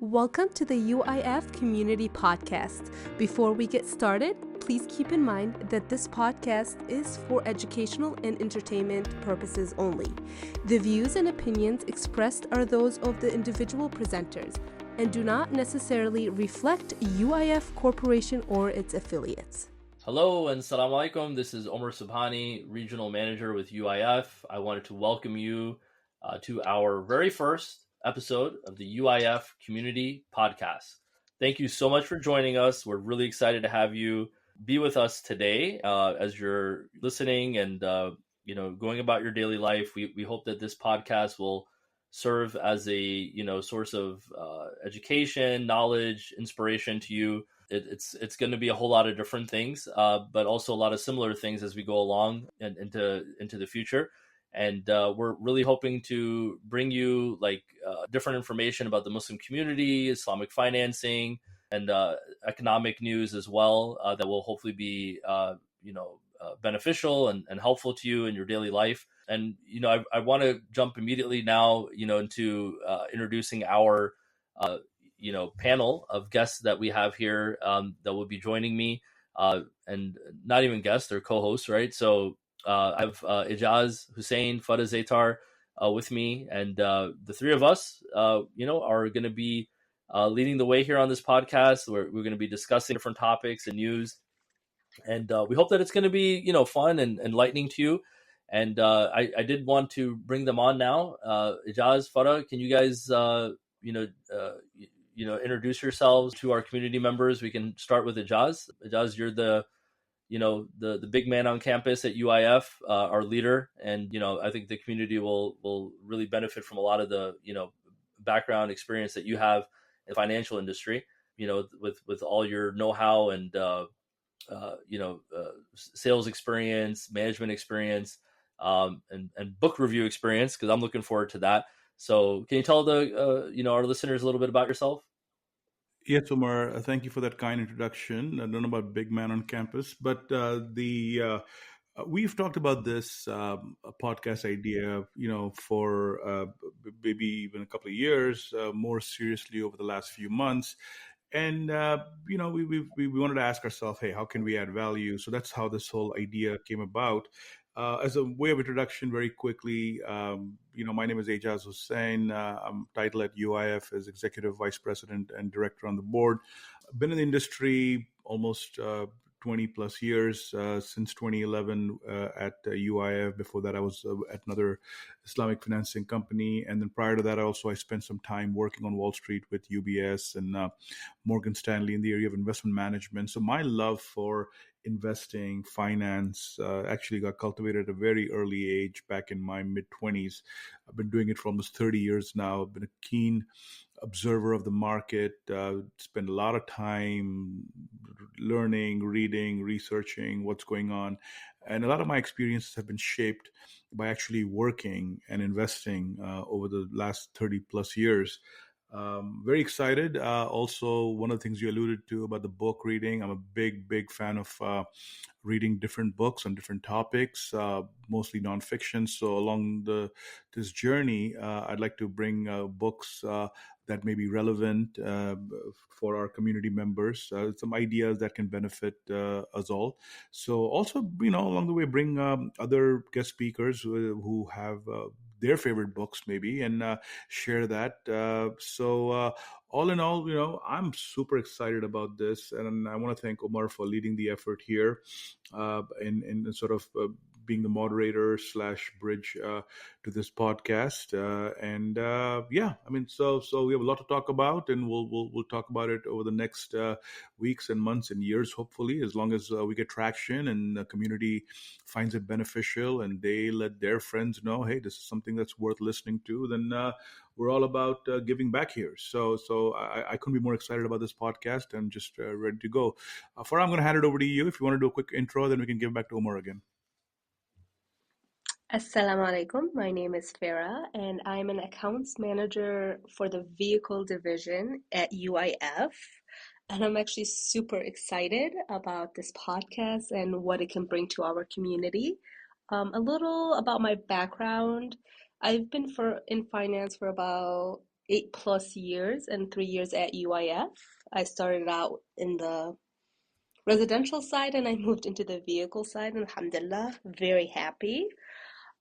Welcome to the UIF Community Podcast. Before we get started, please keep in mind that this podcast is for educational and entertainment purposes only. The views and opinions expressed are those of the individual presenters and do not necessarily reflect UIF Corporation or its affiliates. Hello and Assalamu alaikum. This is Omer Subhani, Regional Manager with UIF. I wanted to welcome you to our very first episode of the UIF Community Podcast. Thank you so much for joining us. We're really excited to have you be with us today as you're listening and going about your daily life. We hope that this podcast will serve as a source of education, knowledge, inspiration to you. It's going to be a whole lot of different things, but also a lot of similar things as we go along and into the future. And we're really hoping to bring you different information about the Muslim community, Islamic financing, and economic news as well that will hopefully be beneficial and helpful to you in your daily life. And I want to jump immediately now into introducing our panel of guests that we have here that will be joining me, and not even guests, they're co-hosts, right? So I have Aijaz, Hussain, Farah, Zeaitir with me, and the three of us, are going to be leading the way here on this podcast. We're going to be discussing different topics and news, and we hope that it's going to be fun and enlightening to you. And I did want to bring them on now. Aijaz, Farah, can you guys introduce yourselves to our community members? We can start with Aijaz. Aijaz, you're the big man on campus at UIF, our leader, and I think the community will really benefit from a lot of the background experience that you have in the financial industry, with all your know-how and sales experience, management experience, and book review experience, because I'm looking forward to that. So can you tell our listeners a little bit about yourself? Yes, Omer, thank you for that kind introduction. I don't know about big man on campus, but we've talked about this podcast idea, for maybe even a couple of years, more seriously over the last few months. And, we wanted to ask ourselves, hey, how can we add value? So that's how this whole idea came about. As a way of introduction, very quickly, my name is Aijaz Hussain. I'm titled at UIF as Executive Vice President and Director on the board. I've been in the industry almost 20 plus years, since 2011 at UIF. Before that, I was at another Islamic financing company. And then prior to that, I spent some time working on Wall Street with UBS and Morgan Stanley in the area of investment management. So my love for investing, finance, actually got cultivated at a very early age back in my mid-20s. I've been doing it for almost 30 years now. I've been a keen observer of the market, spend a lot of time learning, reading, researching what's going on. And a lot of my experiences have been shaped by actually working and investing over the last 30 plus years. Very excited. Also, one of the things you alluded to about the book reading, I'm a big fan of reading different books on different topics, mostly nonfiction. So along this journey, I'd like to bring books that may be relevant for our community members, some ideas that can benefit us all. So also, along the way, bring other guest speakers who have their favorite books maybe, and share that. So all in all, I'm super excited about this, and I want to thank Omer for leading the effort here, in sort of being the moderator / bridge to this podcast. So we have a lot to talk about, and we'll talk about it over the next weeks and months and years, hopefully, as long as we get traction and the community finds it beneficial and they let their friends know, hey, this is something that's worth listening to, then we're all about giving back here. So I couldn't be more excited about this podcast and just ready to go. Farah, I'm going to hand it over to you. If you want to do a quick intro, then we can give back to Omer again. Assalamu alaikum. My name is Farah, and I'm an accounts manager for the vehicle division at UIF. And I'm actually super excited about this podcast and what it can bring to our community. A little about my background. I've been in finance for about 8+ years and 3 years at UIF. I started out in the residential side and I moved into the vehicle side, and alhamdulillah, very happy.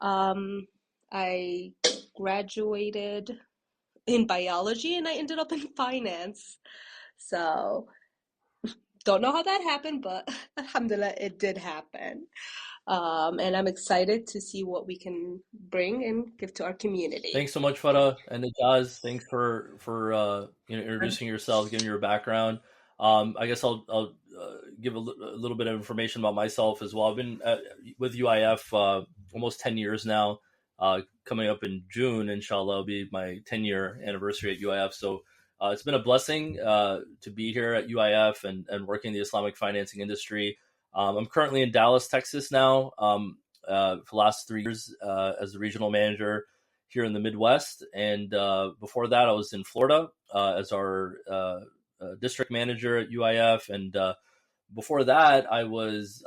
I graduated in biology and I ended up in finance. So don't know how that happened, but alhamdulillah, it did happen. And I'm excited to see what we can bring and give to our community. Thanks so much, Farah and Aijaz. Thanks for introducing yourself, giving your background. I guess I'll give a little bit of information about myself as well. I've been with UIF almost 10 years now. Coming up in June, inshallah, will be my 10-year anniversary at UIF. So it's been a blessing to be here at UIF and working in the Islamic financing industry. I'm currently in Dallas, Texas now for the last 3 years as the regional manager here in the Midwest. And before that, I was in Florida as our district manager at UIF. And before that, I was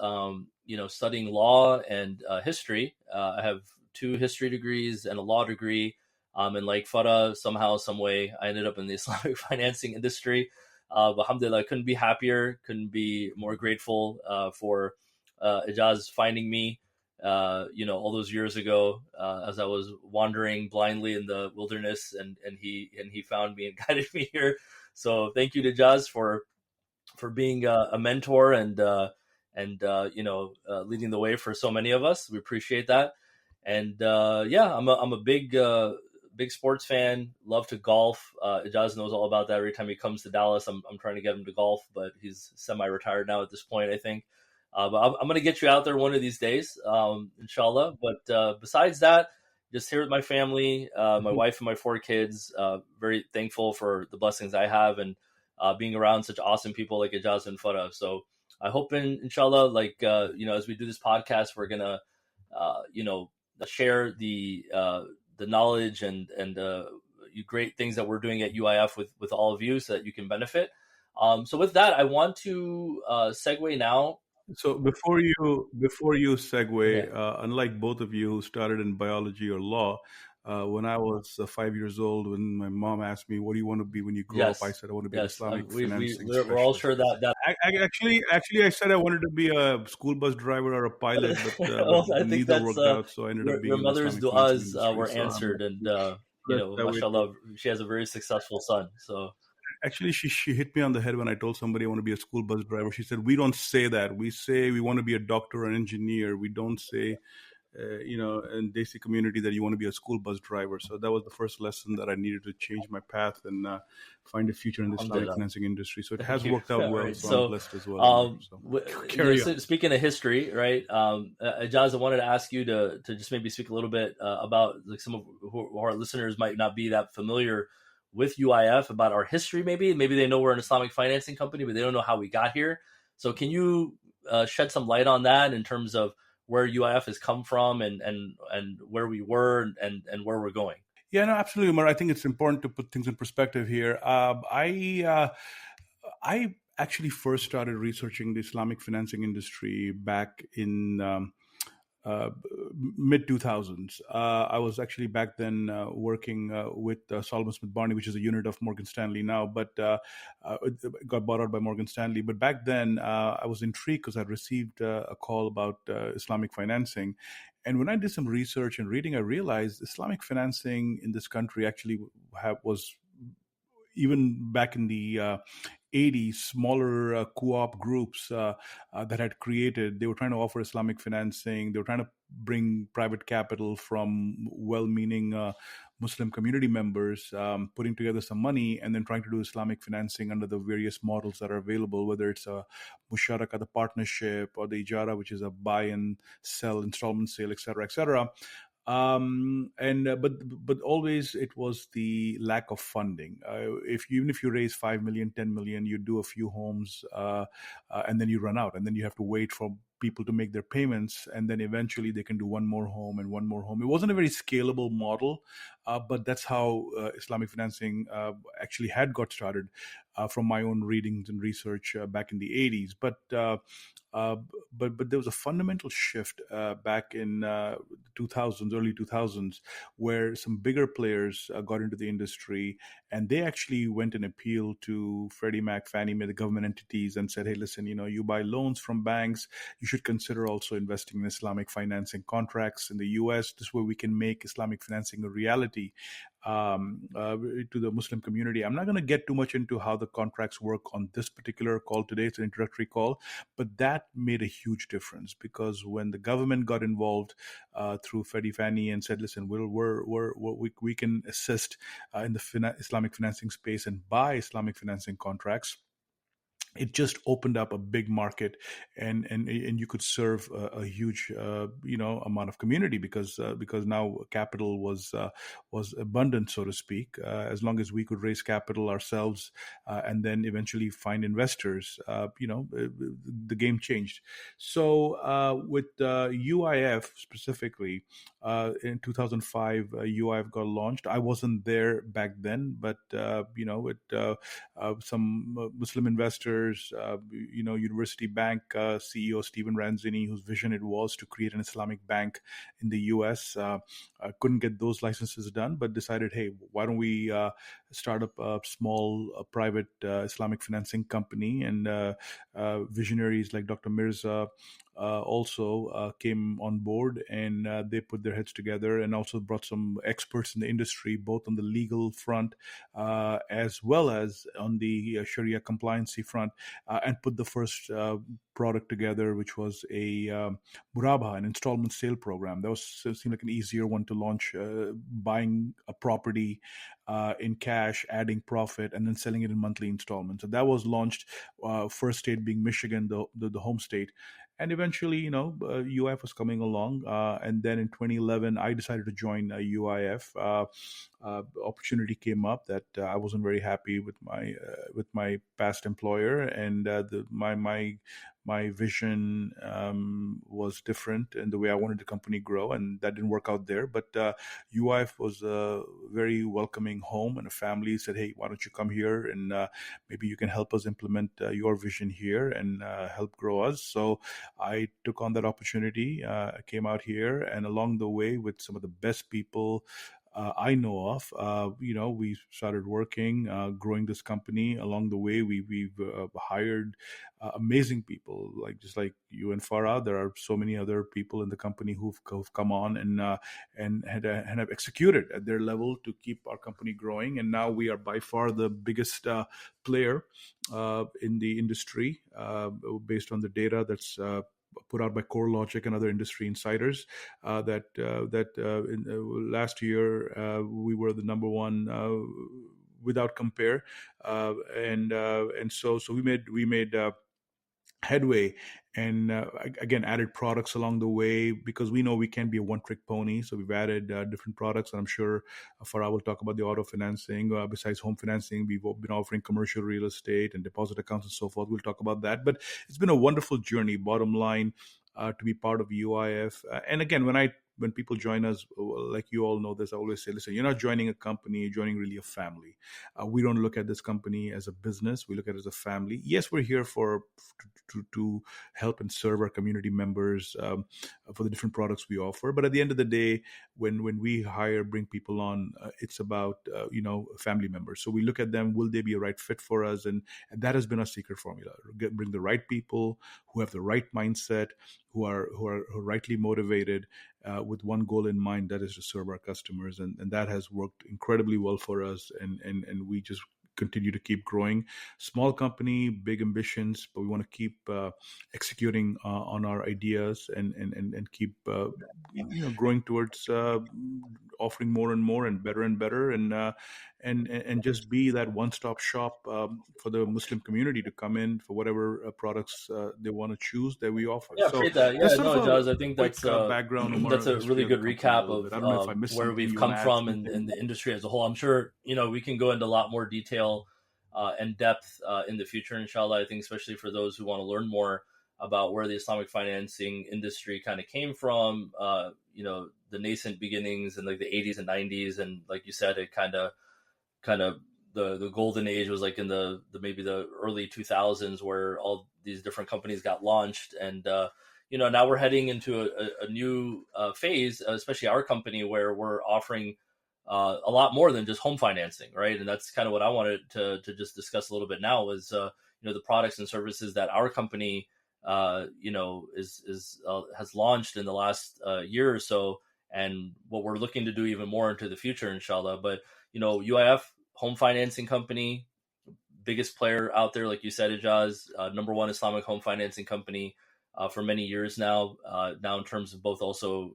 studying law and history. I have 2 history degrees and a law degree. And like Farah, somehow, some way, I ended up in the Islamic financing industry. Alhamdulillah, I couldn't be happier, couldn't be more grateful for Aijaz finding me, all those years ago as I was wandering blindly in the wilderness, and he found me and guided me here. So thank you to Aijaz for being a mentor and leading the way for so many of us. We appreciate that. And I'm a big sports fan, love to golf. Aijaz knows all about that. Every time he comes to Dallas, I'm trying to get him to golf, but he's semi-retired now at this point, I think. But I'm going to get you out there one of these days, inshallah. But besides that, just here with my family, my wife and my 4 kids. Very thankful for the blessings I have and being around such awesome people like Aijaz and Farah. So I hope, inshallah, as we do this podcast, we're going to, share the knowledge and great things that we're doing at UIF with all of you so that you can benefit. So with that, I want to segue now. So before you segue, unlike both of you who started in biology or law, when I was 5 years old, when my mom asked me, "What do you want to be when you grow up?" I said, "I want to be an Islamic financing specialist." We're all sure that Actually, I said I wanted to be a school bus driver or a pilot, but neither worked out. So I ended up being. Your mother's du'as were answered, and mashallah, she has a very successful son. So. Actually, she hit me on the head when I told somebody I want to be a school bus driver. She said, "We don't say that. We say we want to be a doctor or an engineer. We don't say, in Desi community that you want to be a school bus driver." So that was the first lesson that I needed to change my path and find a future in the Islamic financing industry. So it has worked out well. Right. So I'm blessed as well. Speaking of history, right? Aijaz, I wanted to ask you to just maybe speak a little bit about some of who our listeners might not be that familiar with UIF, about our history. Maybe they know we're an Islamic financing company, but they don't know how we got here. So can you shed some light on that in terms of where UIF has come from and where we were and where we're going? Yeah, no, absolutely, Omer. I think it's important to put things in perspective here. I actually first started researching the Islamic financing industry back in mid 2000s. I was actually back then working with Solomon Smith Barney, which is a unit of Morgan Stanley now, but it got bought out by Morgan Stanley. But back then, I was intrigued because I received a call about Islamic financing. And when I did some research and reading, I realized Islamic financing in this country actually was, even back in the 80s, smaller co-op groups that had created. They were trying to offer Islamic financing. They were trying to bring private capital from well-meaning Muslim community members, putting together some money and then trying to do Islamic financing under the various models that are available, whether it's a musharaka, the partnership, or the ijara, which is a buy and sell, installment sale, et cetera, et cetera. But always it was the lack of funding. Even if you raise 5 million, 10 million, you do a few homes, and then you run out, and then you have to wait for people to make their payments, and then eventually they can do one more home and one more home. It wasn't a very scalable model, but that's how Islamic financing actually had got started. from my own readings and research back in the 80s. Uh, but there was a fundamental shift back in 2000s, early 2000s, where some bigger players got into the industry, and they actually went and appealed to Freddie Mac, Fannie Mae, the government entities, and said, "Hey, listen, you buy loans from banks, you should consider also investing in Islamic financing contracts in the U.S. This way, we can make Islamic financing a reality." To the Muslim community. I'm not going to get too much into how the contracts work on this particular call today. It's an introductory call, but that made a huge difference, because when the government got involved through Freddie Fannie and said, "Listen, we can assist in the Islamic financing space and buy Islamic financing contracts," it just opened up a big market, and you could serve a huge amount of community, because now capital was abundant, so to speak. As long as we could raise capital ourselves and then eventually find investors, the game changed. So with UIF specifically, in 2005, UIF got launched. I wasn't there back then, but with some Muslim investors, University Bank CEO Stephen Ranzini, whose vision it was to create an Islamic bank in the U.S., couldn't get those licenses done, but decided, hey, why don't we start up a small private Islamic financing company? And visionaries like Dr. Mirza also came on board, and they put their heads together and also brought some experts in the industry, both on the legal front as well as on the Sharia compliancy front, and put the first product together, which was a murabha, an installment sale program. That seemed like an easier one to launch, buying a property in cash, adding profit, and then selling it in monthly installments. So that was launched, first state being Michigan, the home state. And eventually, UIF was coming along. And then in 2011, I decided to join UIF. Opportunity came up that I wasn't very happy with my past employer, and my vision was different in the way I wanted the company grow, and that didn't work out there. But UIF was a very welcoming home, and a family said, "Hey, why don't you come here, and maybe you can help us implement your vision here and help grow us." So I took on that opportunity. I came out here, and along the way, with some of the best people I know of, we started working, growing this company. Along the way, we've hired amazing people, just like you and Farah. There are so many other people in the company who've come on and have executed at their level to keep our company growing. And now we are by far the biggest player in the industry, based on the data that's put out by CoreLogic and other industry insiders, that last year we were the number one without compare, and so we made headway, and again added products along the way, because we know we can't be a one-trick pony. So we've added different products, and I'm sure Farah will talk about the auto financing. Besides home financing, we've been offering commercial real estate and deposit accounts and so forth. We'll talk about that. But it's been a wonderful journey, bottom line, to be part of UIF. And again, when people join us, like you all know this, I always say, listen, you're not joining a company, you're joining really a family. We don't look at this company as a business. We look at it as a family. Yes, we're here to help and serve our community members for the different products we offer. But at the end of the day, when we bring people on, it's about, family members. So we look at them, will they be a right fit for us? And that has been our secret formula. Bring the right people who have the right mindset, who are rightly motivated, with one goal in mind, that is to serve our customers. And that has worked incredibly well for us. And we just continue to keep growing. Small company, big ambitions, but we want to keep executing on our ideas and keep growing towards offering more and more and better and just be that one-stop shop for the Muslim community to come in for whatever products they want to choose that we offer. Yeah, so appreciate that. Yeah, no, it does. I think that's background. Omar, that's a really good recap of I don't know if I missed where we've come from in the industry as a whole. I'm sure we can go into a lot more detail and depth in the future, inshallah. I think especially for those who want to learn more about where the Islamic financing industry kind of came from, the nascent beginnings in like the 80s and 90s, and like you said, it kind of the golden age was like in the maybe the early 2000s, where all these different companies got launched, and now we're heading into a new phase, especially our company, where we're offering a lot more than just home financing, right? And that's kind of what I wanted to just discuss a little bit now, is the products and services that our company has launched in the last year or so, and what we're looking to do even more into the future, inshallah. But UIF home financing company, biggest player out there, like you said, Aijaz, number one Islamic home financing company for many years now. Now in terms of both also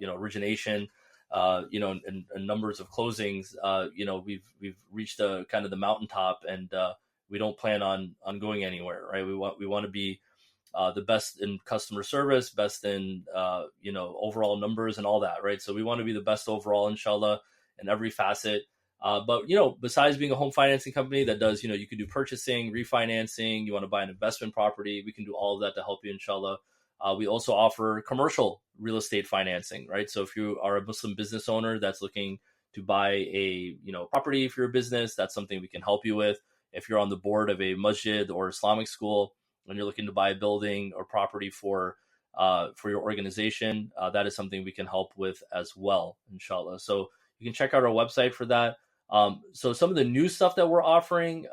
origination, and numbers of closings, we've reached kind of the mountaintop, and we don't plan on going anywhere, right? We want to be the best in customer service, best in overall numbers and all that, right? So we want to be the best overall, inshallah, in every facet. But besides being a home financing company that does, you could do purchasing, refinancing, you want to buy an investment property, we can do all of that to help you, inshallah. We also offer commercial real estate financing, right? So if you are a Muslim business owner that's looking to buy a property for your business, that's something we can help you with. If you're on the board of a masjid or Islamic school and you're looking to buy a building or property for your organization, that is something we can help with as well, inshallah. So you can check out our website for that. So some of the new stuff that we're offering,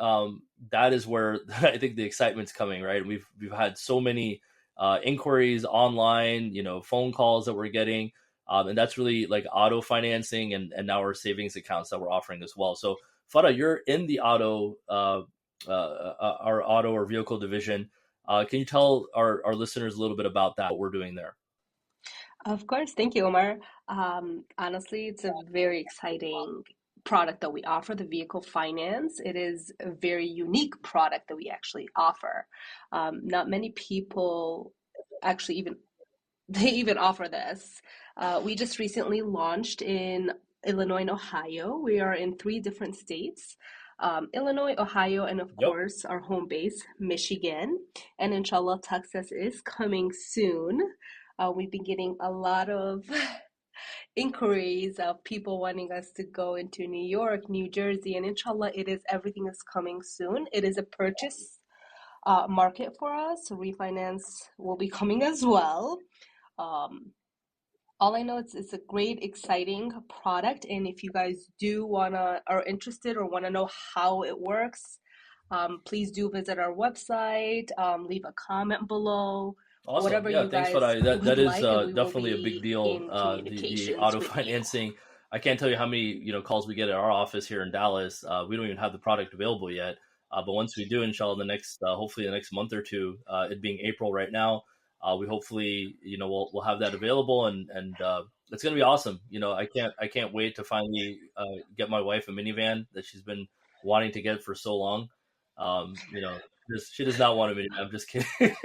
that is where I think the excitement's coming, right? We've had so many inquiries online, phone calls that we're getting, and that's really like auto financing and now our savings accounts that we're offering as well. So Farah, you're in the auto, our auto or vehicle division. Can you tell our listeners a little bit about that, what we're doing there? Of course. Thank you, Omer. Honestly, it's a very exciting product that we offer, the vehicle finance. It is a very unique product that we actually offer. Not many people actually even offer this. We just recently launched in Illinois and Ohio. We are in 3 different states. Illinois, Ohio, and of course our home base, Michigan. And inshallah, Texas is coming soon. We've been getting a lot of inquiries of people wanting us to go into New York, New Jersey, and inshallah, everything is coming soon. It is a purchase market for us. So refinance will be coming as well. All I know is it's a great, exciting product, and if you guys are interested or want to know how it works, please do visit our website. Leave a comment below. Awesome. Whatever you Thanks, guys Farah. That is like, definitely a big deal. The auto financing. I can't tell you how many calls we get at our office here in Dallas. We don't even have the product available yet, but once we do, inshallah, hopefully the next month or two, it being April right now, we hopefully we'll have that available, and it's gonna be awesome. I can't wait to finally get my wife a minivan that she's been wanting to get for so long. She does not want a minivan. I'm just kidding.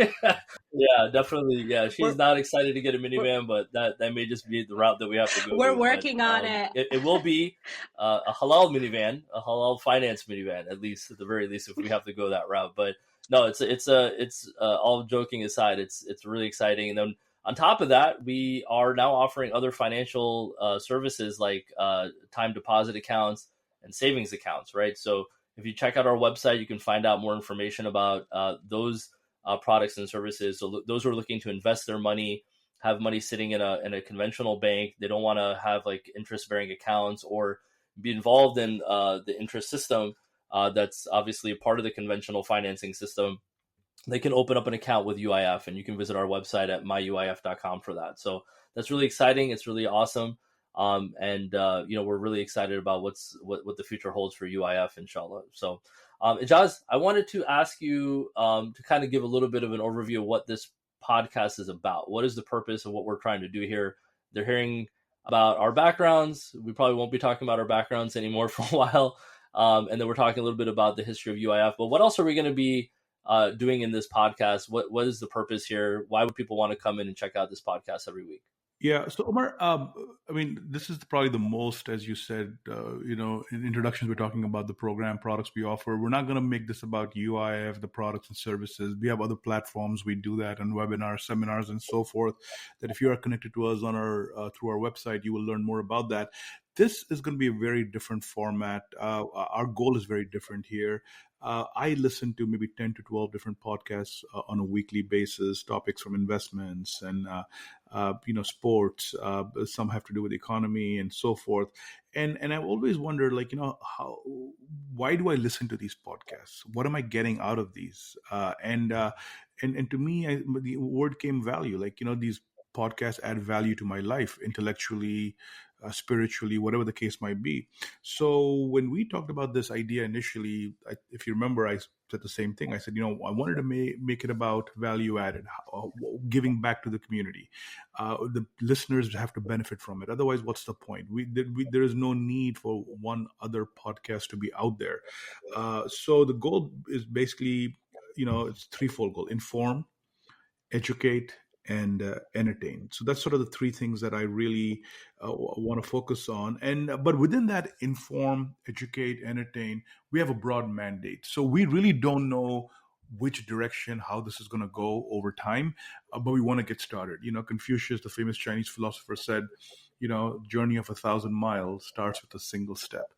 Yeah, definitely. Yeah, she's not excited to get a minivan, but that may just be the route that we have to go. We're working on it. It will be a halal minivan, a halal finance minivan, at the very least, if we have to go that route. But no, it's all joking aside, it's really exciting. And then on top of that, we are now offering other financial services like time deposit accounts and savings accounts, right? So if you check out our website, you can find out more information about those products and services. So those who are looking to invest their money, have money sitting in a conventional bank, they don't want to have like interest-bearing accounts or be involved in the interest system that's obviously a part of the conventional financing system. They can open up an account with UIF, and you can visit our website at myuif.com for that. So that's really exciting. It's really awesome. And we're really excited about what the future holds for UIF, inshallah. So, Aijaz, I wanted to ask you to kind of give a little bit of an overview of what this podcast is about. What is the purpose of what we're trying to do here? They're hearing about our backgrounds. We probably won't be talking about our backgrounds anymore for a while. And then we're talking a little bit about the history of UIF. But what else are we going to be doing in this podcast? What is the purpose here? Why would people want to come in and check out this podcast every week? Yeah. So Omer, this is probably the most, as you said, in introductions, we're talking about the program products we offer. We're not going to make this about UIF, the products and services. We have other platforms. We do that on webinars, seminars, and so forth, that if you are connected to us on through our website, you will learn more about that. this is going to be a very different format. Our goal is very different here. I listen to maybe 10 to 12 different podcasts on a weekly basis, topics from investments and sports. Some have to do with economy and so forth. And I've always wondered, like, why do I listen to these podcasts? What am I getting out of these? And to me, the word came value. Like, these podcasts add value to my life, intellectually, spiritually, whatever the case might be. So when we talked about this idea initially, if you remember, I said the same thing. I said, I wanted to make it about value added, giving back to the community. The listeners have to benefit from it. Otherwise, what's the point? There is no need for one other podcast to be out there. So the goal is basically, it's threefold goal: inform, educate, and entertain. So that's sort of the three things that I really want to focus on. But within that, inform, educate, entertain, we have a broad mandate. So we really don't know which direction, how this is going to go over time, but we want to get started. Confucius, the famous Chinese philosopher, said, journey of 1,000 miles starts with a single step.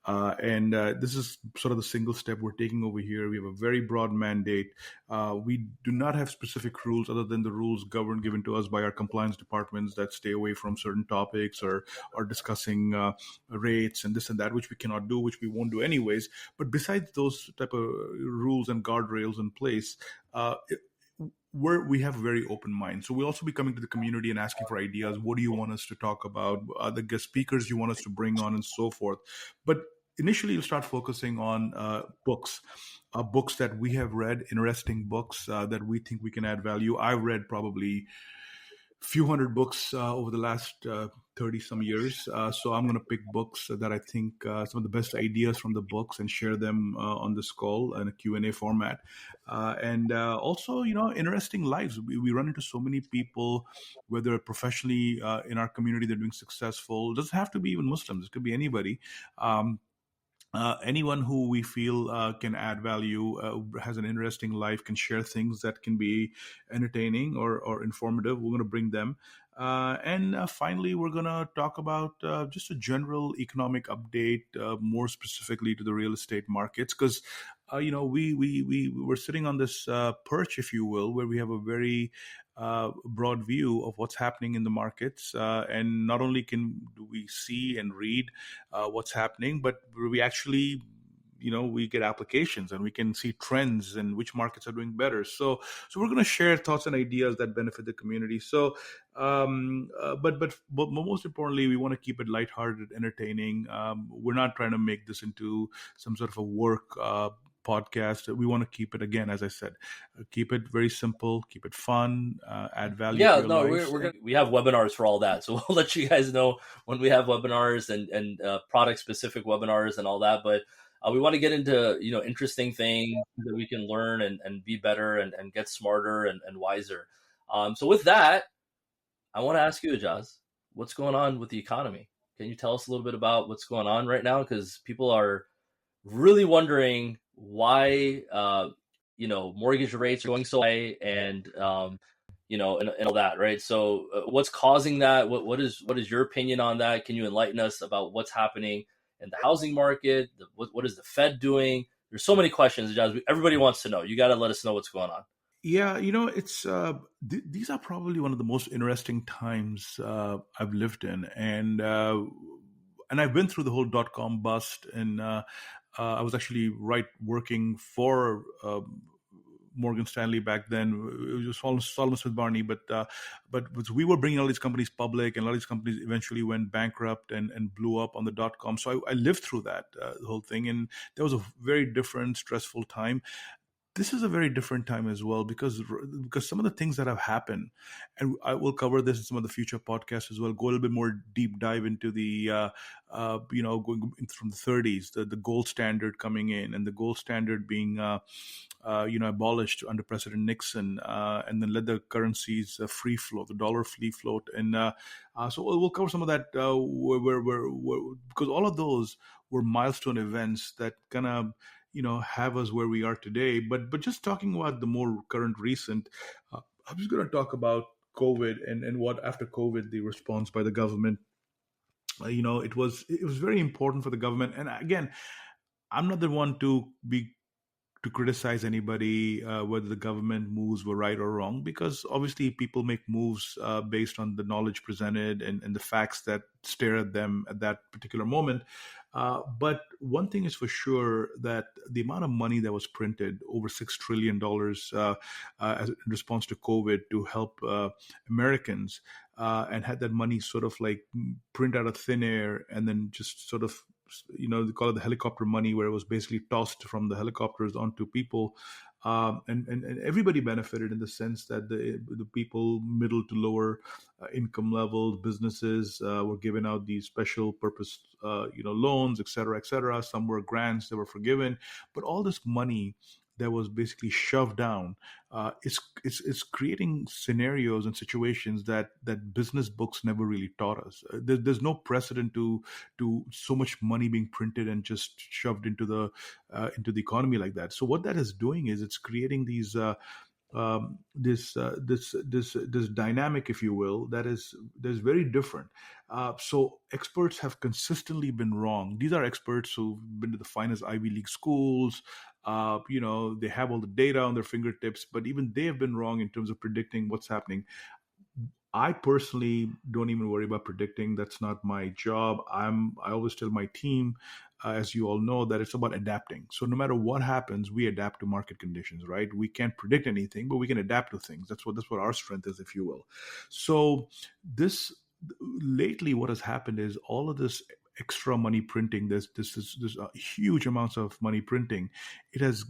And this is sort of the single step we're taking over here. We have a very broad mandate. We do not have specific rules other than the rules given to us by our compliance departments that stay away from certain topics or discussing rates and this and that, which we cannot do, which we won't do anyways. But besides those type of rules and guardrails in place, we have a very open mind. So we'll also be coming to the community and asking for ideas. What do you want us to talk about? The guest speakers you want us to bring on and so forth. But initially, you'll start focusing on books that we have read, interesting books that we think we can add value. I've read probably few hundred books over the last 30 some years. So I'm going to pick books that I think some of the best ideas from the books and share them on this call in a Q&A format. And also, interesting lives. We run into so many people, whether professionally in our community, they're doing successful. It doesn't have to be even Muslims. It could be anybody. Anyone who we feel can add value, has an interesting life, can share things that can be entertaining or informative, we're going to bring them. And finally, we're going to talk about just a general economic update, more specifically to the real estate markets, because we're sitting on this perch, if you will, where we have a very broad view of what's happening in the markets. And not only do we see and read what's happening, but we actually, we get applications and we can see trends and which markets are doing better. So we're going to share thoughts and ideas that benefit the community. So, but most importantly, we want to keep it lighthearted, entertaining. We're not trying to make this into some sort of a work podcast. We want to keep it, again, as I said, keep it very simple, keep it fun, add value. Yeah, no, we have webinars for all that, so we'll let you guys know when we have webinars and product specific webinars and all that. But we want to get into interesting things that we can learn and be better and get smarter and wiser. So with that, I want to ask you, Aijaz, what's going on with the economy? Can you tell us a little bit about what's going on right now? Because people are really wondering why mortgage rates are going so high and and all that, right? So what's causing that? What is your opinion on that? Can you enlighten us about what's happening in the housing market? What is the Fed doing? There's so many questions, Aijaz. Everybody wants to know. You got to let us know what's going on. Yeah, it's these are probably one of the most interesting times I've lived in, and I've been through the whole .com bust, and I was actually working for Morgan Stanley back then. It was Solomon Smith Barney, but we were bringing all these companies public, and a lot of these companies eventually went bankrupt and blew up on the .com. So I lived through that the whole thing, and that was a very different, stressful time. This is a very different time as well because some of the things that have happened, and I will cover this in some of the future podcasts as well, go a little bit more deep dive into the, going from the 30s, the gold standard coming in, and the gold standard being, abolished under President Nixon, and then let the currencies free float, the dollar free float. And so we'll cover some of that because all of those were milestone events that kind of, have us where we are today. But just talking about the more current recent, I'm just going to talk about COVID and what after COVID, the response by the government. it was very important for the government. And again, I'm not the one to criticize anybody whether the government moves were right or wrong, because obviously people make moves based on the knowledge presented and the facts that stare at them at that particular moment. But one thing is for sure, that the amount of money that was printed, over $6 trillion, in response to COVID to help Americans, and had that money sort of like print out of thin air and then just sort of, they call it the helicopter money, where it was basically tossed from the helicopters onto people. And everybody benefited, in the sense that the people middle to lower income levels, businesses were given out these special purpose loans, et cetera, et cetera. Some were grants that were forgiven, but all this money that was basically shoved down, it's creating scenarios and situations that business books never really taught us. There's no precedent to so much money being printed and just shoved into the economy like that. So what that is doing is it's creating these this dynamic, if you will, that is very different. So experts have consistently been wrong. These are experts who've been to the finest Ivy League schools. They have all the data on their fingertips, but even they have been wrong in terms of predicting what's happening. I personally don't even worry about predicting. That's not my job. I always tell my team, as you all know, that it's about adapting. So no matter what happens, we adapt to market conditions, right? We can't predict anything, but we can adapt to things. That's what our strength is, if you will. So this lately, what has happened is all of this extra money printing, this huge amounts of money printing, it has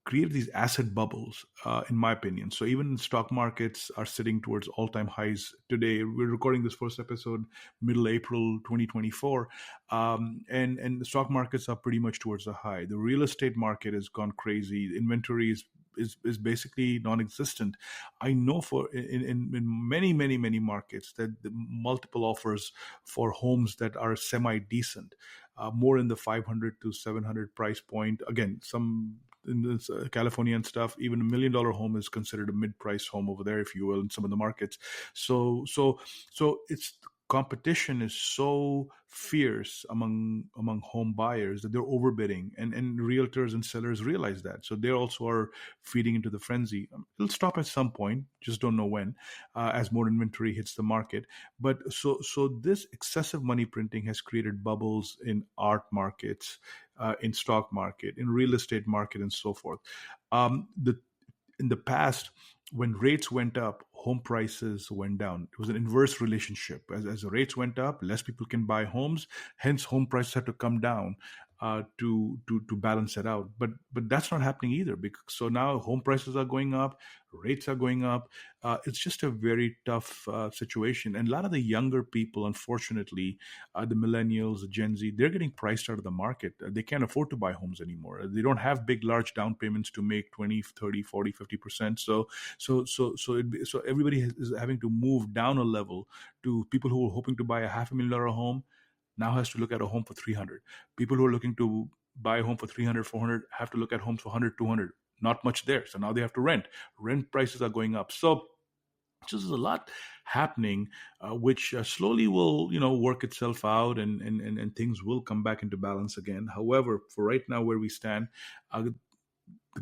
created these asset bubbles, in my opinion. So even stock markets are sitting towards all-time highs today. We're recording this first episode middle April 2024, and the stock markets are pretty much towards the high. The real estate market has gone crazy. Inventory is basically non-existent. I know in many markets that the multiple offers for homes that are semi-decent, more in the 500 to 700 price point. Again, some in this California and stuff, even $1 million home is considered a mid-price home over there, if you will, in some of the markets. So it's competition is so fierce among home buyers that they're overbidding, and realtors and sellers realize that, so they also are feeding into the frenzy. It'll stop at some point, just don't know when, as more inventory hits the market. But so this excessive money printing has created bubbles in art markets, in stock market, in real estate market, and so forth. In the past, when rates went up, home prices went down. It was an inverse relationship. As the rates went up, less people can buy homes. Hence, home prices had to come down to balance it out. But that's not happening either. So now home prices are going up, rates are going up. It's just a very tough situation. And a lot of the younger people, unfortunately, the millennials, the Gen Z, they're getting priced out of the market. They can't afford to buy homes anymore. They don't have big, large down payments to make 20, 30, 40, 50%. So everybody is having to move down a level. To people who were hoping to buy a $500,000 home now has to look at a home for 300. People who are looking to buy a home for 300, 400 have to look at homes for 100, 200. Not much there. So now they have to rent. Rent prices are going up. So there's a lot happening, which slowly will, work itself out, and things will come back into balance again. However, for right now, where we stand, the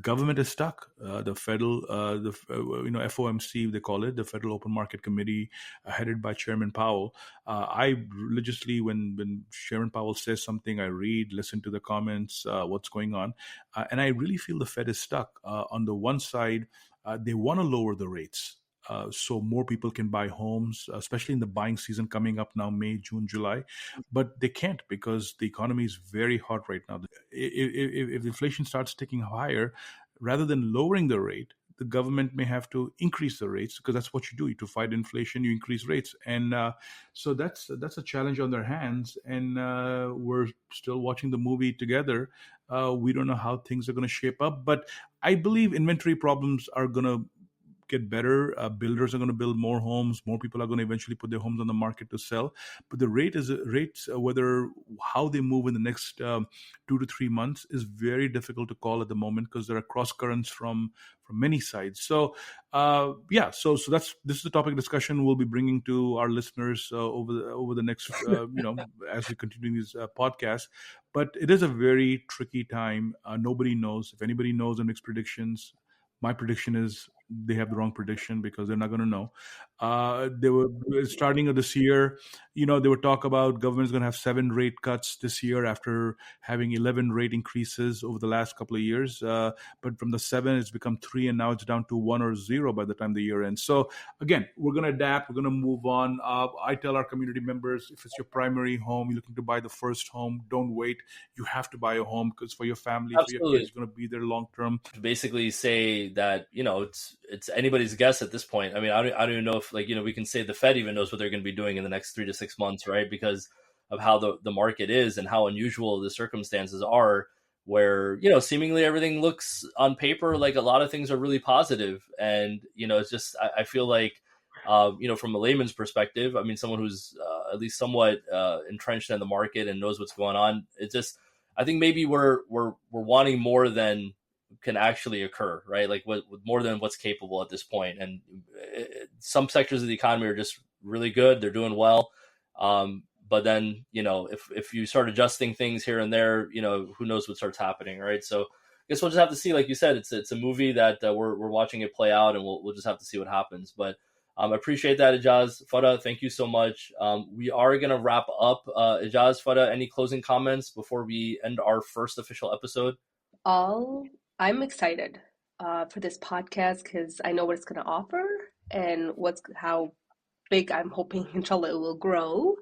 government is stuck. The federal, FOMC, they call it, the Federal Open Market Committee, headed by Chairman Powell. I religiously, when Chairman Powell says something, I read, listen to the comments, what's going on. And I really feel the Fed is stuck. On the one side, they want to lower the rates. So more people can buy homes, especially in the buying season coming up now, May, June, July. But they can't, because the economy is very hot right now. If inflation starts ticking higher, rather than lowering the rate, the government may have to increase the rates, because that's what you do. To fight inflation, you increase rates. And so that's a challenge on their hands. And we're still watching the movie together. We don't know how things are going to shape up. But I believe inventory problems are going to get better. Builders are going to build more homes. More people are going to eventually put their homes on the market to sell. But the rates, whether how they move in the next 2 to 3 months is very difficult to call at the moment because there are cross currents from many sides. So so this is the topic of discussion we'll be bringing to our listeners over the next as we continue these podcasts. But it is a very tricky time. Nobody knows. If anybody knows and makes predictions, my prediction is they have the wrong prediction because they're not going to know. They were starting of this year, they would talk about government's going to have 7 rate cuts this year after having 11 rate increases over the last couple of years. But from the 7, it's become 3, and now it's down to 1 or 0 by the time the year ends. So again, we're going to adapt. We're going to move on. I tell our community members, if it's your primary home, you're looking to buy the first home, don't wait. You have to buy a home because for your family, Absolutely. for your kids, you're going to be there long term. To basically say that, it's anybody's guess at this point. I mean, I don't even know if we can say the Fed even knows what they're going to be doing in the next 3 to 6 months, right? Because of how the market is and how unusual the circumstances are, where, seemingly everything looks on paper like a lot of things are really positive. And, it's just, I feel like, from a layman's perspective, I mean, someone who's at least somewhat entrenched in the market and knows what's going on, it's just, I think maybe we're wanting more than can actually occur, right? Like more than what's capable at this point. And some sectors of the economy are just really good. They're doing well. But then, if you start adjusting things here and there, who knows what starts happening, right? So I guess we'll just have to see. Like you said, it's a movie that we're watching it play out, and we'll just have to see what happens. But I appreciate that, Aijaz. Farah, thank you so much. We are going to wrap up. Aijaz, Farah, any closing comments before we end our first official episode? I'm excited for this podcast because I know what it's going to offer and how big I'm hoping, inshallah, it will grow.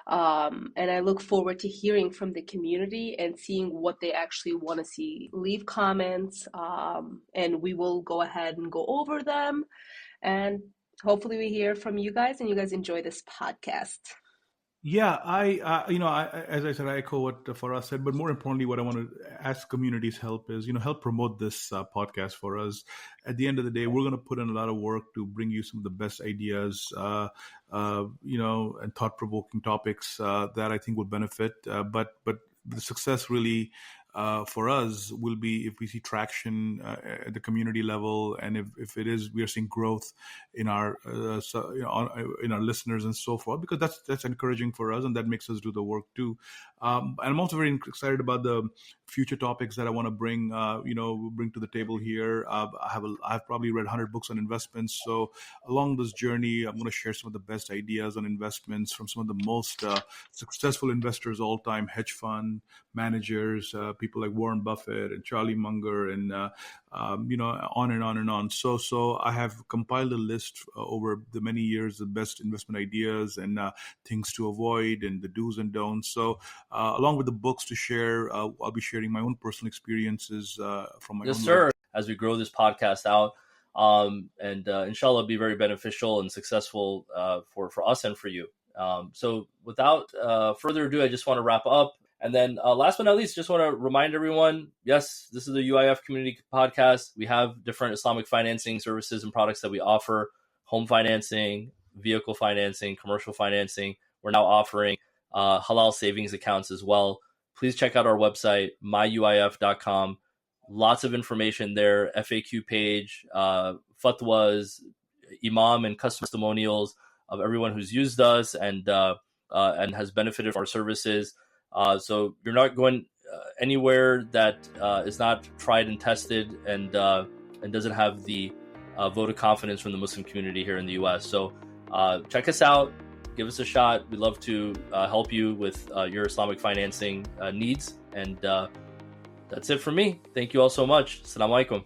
And I look forward to hearing from the community and seeing what they actually want to see. Leave comments, and we will go ahead and go over them. And hopefully we hear from you guys and you guys enjoy this podcast. Yeah, as I said, I echo what Farah said, but more importantly, what I want to ask communities help is, help promote this podcast for us. At the end of the day, we're going to put in a lot of work to bring you some of the best ideas, and thought-provoking topics that I think will benefit. But the success really for us will be if we see traction at the community level, and if it is, we are seeing growth in our in our listeners and so forth, because that's encouraging for us, and that makes us do the work too. And I'm also very excited about the future topics that I want to bring to the table here. I've probably read 100 books on investments, so along this journey, I'm going to share some of the best ideas on investments from some of the most successful investors all time, hedge fund managers, people like Warren Buffett and Charlie Munger, and on and on and on. So I have compiled a list over the many years of best investment ideas and things to avoid and the do's and don'ts. So along with the books to share, I'll be sharing my own personal experiences from my own sir. As we grow this podcast out, and inshallah be very beneficial and successful for us and for you. So without further ado, I just want to wrap up. And then last but not least, just want to remind everyone, yes, this is the UIF Community Podcast. We have different Islamic financing services and products that we offer: home financing, vehicle financing, commercial financing. We're now offering halal savings accounts as well. Please check out our website, myuif.com. Lots of information there, FAQ page, fatwas, imam and customer testimonials of everyone who's used us and has benefited from our services. So you're not going anywhere that is not tried and tested and doesn't have the vote of confidence from the Muslim community here in the U.S. So check us out. Give us a shot. We'd love to help you with your Islamic financing needs. And that's it for me. Thank you all so much. Assalamu alaikum.